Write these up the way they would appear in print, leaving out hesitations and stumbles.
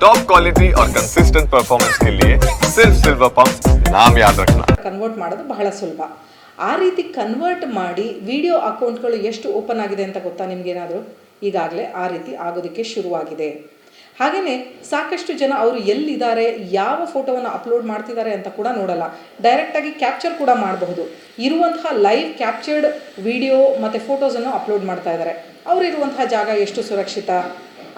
Top quality और consistent performance के लिए सिर्फ सिल्वर पंप नाम याद रखना. ಕನ್ವರ್ಟ್ ಮಾಡೋದು ಬಹಳ ಸುಲಭ. ಆ ರೀತಿ ಕನ್ವರ್ಟ್ ಮಾಡಿ ವಿಡಿಯೋ ಅಕೌಂಟ್ಗಳು ಎಷ್ಟು ಓಪನ್ ಆಗಿದೆ ಅಂತ ಗೊತ್ತಾ ನಿಮಗೇನಾದರೂ? ಈಗಾಗಲೇ ಆ ರೀತಿ ಆಗೋದಕ್ಕೆ ಶುರುವಾಗಿದೆ. ಹಾಗೆಯೇ ಸಾಕಷ್ಟು ಜನ ಅವರು ಎಲ್ಲಿದ್ದಾರೆ, ಯಾವ ಫೋಟೋವನ್ನು ಅಪ್ಲೋಡ್ ಮಾಡ್ತಿದ್ದಾರೆ ಅಂತ ಕೂಡ ನೋಡಲ್ಲ, ಡೈರೆಕ್ಟಾಗಿ ಕ್ಯಾಪ್ಚರ್ ಕೂಡ ಮಾಡಬಹುದು. ಇರುವಂತಹ ಲೈವ್ ಕ್ಯಾಪ್ಚರ್ಡ್ ವಿಡಿಯೋ ಮತ್ತು ಫೋಟೋಸನ್ನು ಅಪ್ಲೋಡ್ ಮಾಡ್ತಾ ಇದ್ದಾರೆ. ಅವರಿರುವಂತಹ ಜಾಗ ಎಷ್ಟು ಸುರಕ್ಷಿತ,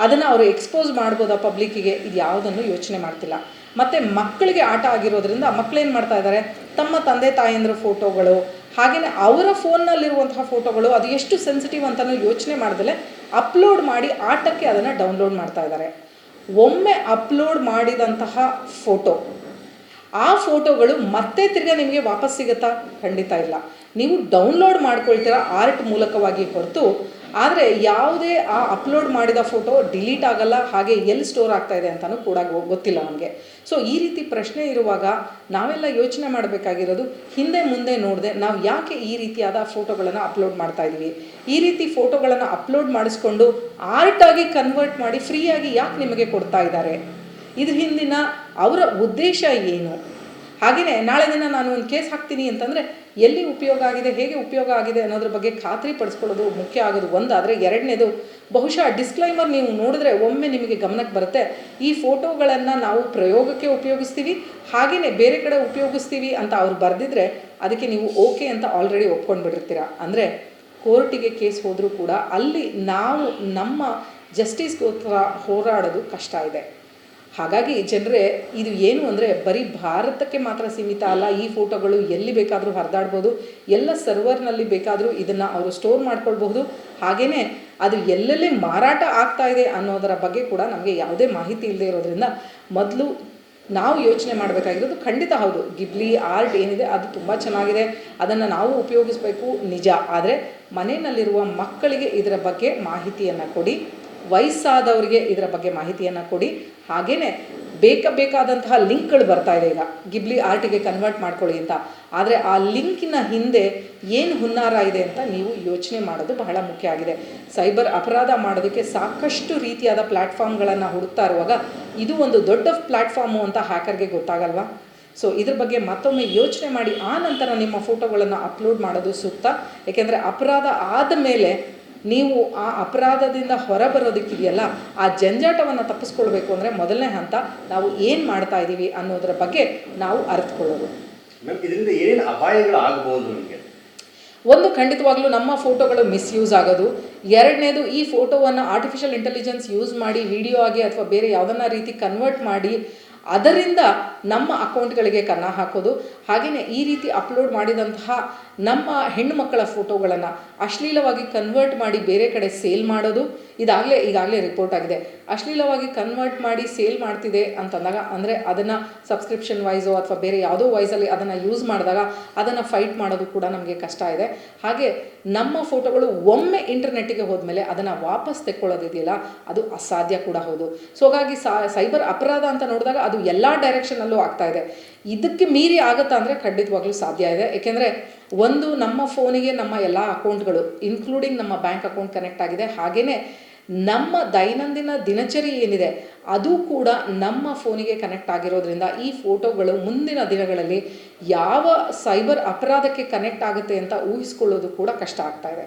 ಅದನ್ನು ಅವರು ಎಕ್ಸ್ಪೋಸ್ ಮಾಡ್ಬೋದಾ ಪಬ್ಲಿಕ್ಕಿಗೆ, ಇದು ಯಾವುದನ್ನು ಯೋಚನೆ ಮಾಡ್ತಿಲ್ಲ. ಮತ್ತು ಮಕ್ಕಳಿಗೆ ಆಟ ಆಗಿರೋದ್ರಿಂದ ಮಕ್ಕಳೇನು ಮಾಡ್ತಾ ಇದ್ದಾರೆ, ತಮ್ಮ ತಂದೆ ತಾಯಂದ್ರ ಫೋಟೋಗಳು ಹಾಗೆಯೇ ಅವರ ಫೋನ್ನಲ್ಲಿರುವಂತಹ ಫೋಟೋಗಳು ಅದು ಎಷ್ಟು ಸೆನ್ಸಿಟಿವ್ ಅಂತಲೂ ಯೋಚನೆ ಮಾಡ್ದಲೇ ಅಪ್ಲೋಡ್ ಮಾಡಿ ಆಟಕ್ಕೆ ಅದನ್ನು ಡೌನ್ಲೋಡ್ ಮಾಡ್ತಾ ಇದ್ದಾರೆ. ಒಮ್ಮೆ ಅಪ್ಲೋಡ್ ಮಾಡಿದಂತಹ ಫೋಟೋ, ಆ ಫೋಟೋಗಳು ಮತ್ತೆ ತಿರ್ಗಿ ನಿಮಗೆ ವಾಪಸ್ ಸಿಗುತ್ತಾ? ಖಂಡಿತ ಇಲ್ಲ. ನೀವು ಡೌನ್ಲೋಡ್ ಮಾಡ್ಕೊಳ್ತೀರಾ ಆರ್ಟ್ ಮೂಲಕವಾಗಿ ಹೊರತು, ಆದರೆ ಯಾವುದೇ ಆ ಅಪ್ಲೋಡ್ ಮಾಡಿದ ಫೋಟೋ ಡಿಲೀಟ್ ಆಗಲ್ಲ, ಹಾಗೆ ಎಲ್ಲಿ ಸ್ಟೋರ್ ಆಗ್ತಾ ಇದೆ ಅಂತಲೂ ಕೂಡ ಗೊತ್ತಿಲ್ಲ ನಮಗೆ. ಸೊ ಈ ರೀತಿ ಪ್ರಶ್ನೆ ಇರುವಾಗ ನಾವೆಲ್ಲ ಯೋಚನೆ ಮಾಡಬೇಕಾಗಿರೋದು, ಹಿಂದೆ ಮುಂದೆ ನೋಡದೆ ನಾವು ಯಾಕೆ ಈ ರೀತಿಯಾದ ಫೋಟೋಗಳನ್ನು ಅಪ್ಲೋಡ್ ಮಾಡ್ತಾ ಇದ್ದೀವಿ, ಈ ರೀತಿ ಫೋಟೋಗಳನ್ನು ಅಪ್ಲೋಡ್ ಮಾಡಿಸ್ಕೊಂಡು ಆರ್ಟಾಗಿ ಕನ್ವರ್ಟ್ ಮಾಡಿ ಫ್ರೀಯಾಗಿ ಯಾಕೆ ನಿಮಗೆ ಕೊಡ್ತಾ ಇದ್ದಾರೆ, ಇದ್ರ ಹಿಂದಿನ ಅವರ ಉದ್ದೇಶ ಏನು? ಹಾಗೆಯೇ ನಾಳೆ ದಿನ ನಾನು ಒಂದು ಕೇಸ್ ಹಾಕ್ತೀನಿ ಅಂತಂದರೆ ಎಲ್ಲಿ ಉಪಯೋಗ ಆಗಿದೆ, ಹೇಗೆ ಉಪಯೋಗ ಆಗಿದೆ ಅನ್ನೋದ್ರ ಬಗ್ಗೆ ಖಾತ್ರಿ ಪಡಿಸ್ಕೊಳ್ಳೋದು ಮುಖ್ಯ ಆಗೋದು ಒಂದು. ಆದರೆ ಎರಡನೇದು, ಬಹುಶಃ ಡಿಸ್ಕ್ಲೈಮರ್ ನೀವು ನೋಡಿದ್ರೆ ಒಮ್ಮೆ ನಿಮಗೆ ಗಮನಕ್ಕೆ ಬರುತ್ತೆ, ಈ ಫೋಟೋಗಳನ್ನು ನಾವು ಪ್ರಯೋಗಕ್ಕೆ ಉಪಯೋಗಿಸ್ತೀವಿ, ಹಾಗೆಯೇ ಬೇರೆ ಕಡೆ ಉಪಯೋಗಿಸ್ತೀವಿ ಅಂತ ಅವ್ರು ಬರೆದಿದ್ರೆ ಅದಕ್ಕೆ ನೀವು ಓಕೆ ಅಂತ ಆಲ್ರೆಡಿ ಒಪ್ಕೊಂಡ್ಬಿಟ್ಟಿರ್ತೀರ. ಅಂದರೆ ಕೋರ್ಟಿಗೆ ಕೇಸ್ ಹೋದರೂ ಕೂಡ ಅಲ್ಲಿ ನಾವು ನಮ್ಮ ಜಸ್ಟಿಸ್ಗೋಸ್ಕರ ಹೋರಾಡೋದು ಕಷ್ಟ ಇದೆ. ಹಾಗಾಗಿ ಜನರೇ, ಇದು ಏನು ಅಂದರೆ ಬರೀ ಭಾರತಕ್ಕೆ ಮಾತ್ರ ಸೀಮಿತ ಅಲ್ಲ. ಈ ಫೋಟೋಗಳು ಎಲ್ಲಿ ಬೇಕಾದರೂ ಹರಿದಾಡ್ಬೋದು, ಎಲ್ಲ ಸರ್ವರ್ನಲ್ಲಿ ಬೇಕಾದರೂ ಇದನ್ನು ಅವರು ಸ್ಟೋರ್ ಮಾಡ್ಕೊಳ್ಬಹುದು. ಹಾಗೆಯೇ ಅದು ಎಲ್ಲೆಲ್ಲಿ ಮಾರಾಟ ಆಗ್ತಾ ಇದೆ ಅನ್ನೋದರ ಬಗ್ಗೆ ಕೂಡ ನಮಗೆ ಯಾವುದೇ ಮಾಹಿತಿ ಇಲ್ಲದೆ ಇರೋದ್ರಿಂದ ಮೊದಲು ನಾವು ಯೋಚನೆ ಮಾಡಬೇಕಾಗಿರೋದು, ಖಂಡಿತ ಹೌದು ಗಿಬ್ಲಿ ಆರ್ಟ್ ಏನಿದೆ ಅದು ತುಂಬ ಚೆನ್ನಾಗಿದೆ, ಅದನ್ನು ನಾವು ಉಪಯೋಗಿಸಬೇಕು ನಿಜ. ಆದರೆ ಮನೆಯಲ್ಲಿರುವ ಮಕ್ಕಳಿಗೆ ಇದರ ಬಗ್ಗೆ ಮಾಹಿತಿಯನ್ನು ಕೊಡಿ, ವಯಸ್ಸಾದವರಿಗೆ ಇದರ ಬಗ್ಗೆ ಮಾಹಿತಿಯನ್ನು ಕೊಡಿ. ಹಾಗೆಯೇ ಬೇಕಾದಂತಹ ಲಿಂಕ್ಗಳು ಬರ್ತಾ ಇದೆ ಈಗ, ಗಿಬ್ಲಿ ಆರ್ಟಿಗೆ ಕನ್ವರ್ಟ್ ಮಾಡ್ಕೊಳ್ಳಿ ಅಂತ. ಆದರೆ ಆ ಲಿಂಕಿನ ಹಿಂದೆ ಏನು ಹುನ್ನಾರ ಇದೆ ಅಂತ ನೀವು ಯೋಚನೆ ಮಾಡೋದು ಬಹಳ ಮುಖ್ಯ ಆಗಿದೆ. ಸೈಬರ್ ಅಪರಾಧ ಮಾಡೋದಕ್ಕೆ ಸಾಕಷ್ಟು ರೀತಿಯಾದ ಪ್ಲ್ಯಾಟ್ಫಾರ್ಮ್ಗಳನ್ನು ಹುಡುಕ್ತಾ ಇರುವಾಗ ಇದು ಒಂದು ದೊಡ್ಡ ಪ್ಲ್ಯಾಟ್ಫಾರ್ಮು ಅಂತ ಹ್ಯಾಕರ್ಗೆ ಗೊತ್ತಾಗಲ್ವಾ? ಸೊ ಇದ್ರ ಬಗ್ಗೆ ಮತ್ತೊಮ್ಮೆ ಯೋಚನೆ ಮಾಡಿ ಆ ನಂತರ ನಿಮ್ಮ ಫೋಟೋಗಳನ್ನು ಅಪ್ಲೋಡ್ ಮಾಡೋದು ಸೂಕ್ತ. ಏಕೆಂದರೆ ಅಪರಾಧ ಆದ ಮೇಲೆ ನೀವು ಆ ಅಪರಾಧದಿಂದ ಹೊರಬರೋದಕ್ಕಿದೆಯಲ್ಲ, ಆ ಜಂಜಾಟವನ್ನು ತಪ್ಪಿಸ್ಕೊಳ್ಬೇಕು ಅಂದರೆ ಮೊದಲನೇ ಹಂತ ನಾವು ಏನು ಮಾಡ್ತಾ ಇದ್ದೀವಿ ಅನ್ನೋದರ ಬಗ್ಗೆ ನಾವು ಅರಿತುಕೊಳ್ಳೋದು. ಇದರಿಂದ ಏನೇನು ಅಪಾಯಗಳು ಆಗಬಹುದು ನಿಮಗೆ? ಒಂದು, ಖಂಡಿತವಾಗ್ಲೂ ನಮ್ಮ ಫೋಟೋಗಳು ಮಿಸ್ಯೂಸ್ ಆಗೋದು. ಎರಡನೇದು, ಈ ಫೋಟೋವನ್ನು ಆರ್ಟಿಫಿಷಿಯಲ್ ಇಂಟೆಲಿಜೆನ್ಸ್ ಯೂಸ್ ಮಾಡಿ ವಿಡಿಯೋ ಆಗಿ ಅಥವಾ ಬೇರೆ ಯಾವುದನ್ನ ರೀತಿ ಕನ್ವರ್ಟ್ ಮಾಡಿ ಅದರಿಂದ ನಮ್ಮ ಅಕೌಂಟ್ಗಳಿಗೆ ಕನ್ನ ಹಾಕೋದು. ಹಾಗೆಯೇ ಈ ರೀತಿ ಅಪ್ಲೋಡ್ ಮಾಡಿದಂತಹ ನಮ್ಮ ಹೆಣ್ಣು ಮಕ್ಕಳ ಫೋಟೋಗಳನ್ನು ಅಶ್ಲೀಲವಾಗಿ ಕನ್ವರ್ಟ್ ಮಾಡಿ ಬೇರೆ ಕಡೆ ಸೇಲ್ ಮಾಡೋದು. ಈಗಾಗಲೇ ರಿಪೋರ್ಟ್ ಆಗಿದೆ. ಅಶ್ಲೀಲವಾಗಿ ಕನ್ವರ್ಟ್ ಮಾಡಿ ಸೇಲ್ ಮಾಡ್ತಿದೆ ಅಂತಂದಾಗ, ಅಂದರೆ ಅದನ್ನು ಸಬ್ಸ್ಕ್ರಿಪ್ಷನ್ ವೈಸೋ ಅಥವಾ ಬೇರೆ ಯಾವುದೋ ವೈಸಲ್ಲಿ ಅದನ್ನು ಯೂಸ್ ಮಾಡಿದಾಗ ಅದನ್ನು ಫೈಟ್ ಮಾಡೋದು ಕೂಡ ನಮಗೆ ಕಷ್ಟ ಇದೆ. ಹಾಗೆ ನಮ್ಮ ಫೋಟೋಗಳು ಒಮ್ಮೆ ಇಂಟರ್ನೆಟ್ಟಿಗೆ ಹೋದ್ಮೇಲೆ ಅದನ್ನು ವಾಪಸ್ ತೆಕ್ಕೊಳ್ಳೋದಿದೆಯಲ್ಲ, ಅದು ಅಸಾಧ್ಯ ಕೂಡ ಹೌದು. ಸೊ ಹಾಗಾಗಿ ಸೈಬರ್ ಅಪರಾಧ ಅಂತ ನೋಡಿದಾಗ ಅದು ಎಲ್ಲ ಡೈರೆಕ್ಷನಲ್ಲೂ ಆಗ್ತಾ ಇದೆ. ಇದಕ್ಕೆ ಮೀರಿ ಆಗುತ್ತಾ ಅಂದರೆ ಖಂಡಿತವಾಗ್ಲೂ ಸಾಧ್ಯ ಇದೆ. ಏಕೆಂದರೆ ಒಂದು, ನಮ್ಮ ಫೋನಿಗೆ ನಮ್ಮ ಎಲ್ಲ ಅಕೌಂಟ್ಗಳು ಇನ್ಕ್ಲೂಡಿಂಗ್ ನಮ್ಮ ಬ್ಯಾಂಕ್ ಅಕೌಂಟ್ ಕನೆಕ್ಟ್ ಆಗಿದೆ. ಹಾಗೆಯೇ ನಮ್ಮ ದೈನಂದಿನ ದಿನಚರಿ ಏನಿದೆ ಅದು ಕೂಡ ನಮ್ಮ ಫೋನಿಗೆ ಕನೆಕ್ಟ್ ಆಗಿರೋದ್ರಿಂದ ಈ ಫೋಟೋಗಳು ಮುಂದಿನ ದಿನಗಳಲ್ಲಿ ಯಾವ ಸೈಬರ್ ಅಪರಾಧಕ್ಕೆ ಕನೆಕ್ಟ್ ಆಗುತ್ತೆ ಅಂತ ಊಹಿಸ್ಕೊಳ್ಳೋದು ಕೂಡ ಕಷ್ಟ ಆಗ್ತಾ ಇದೆ.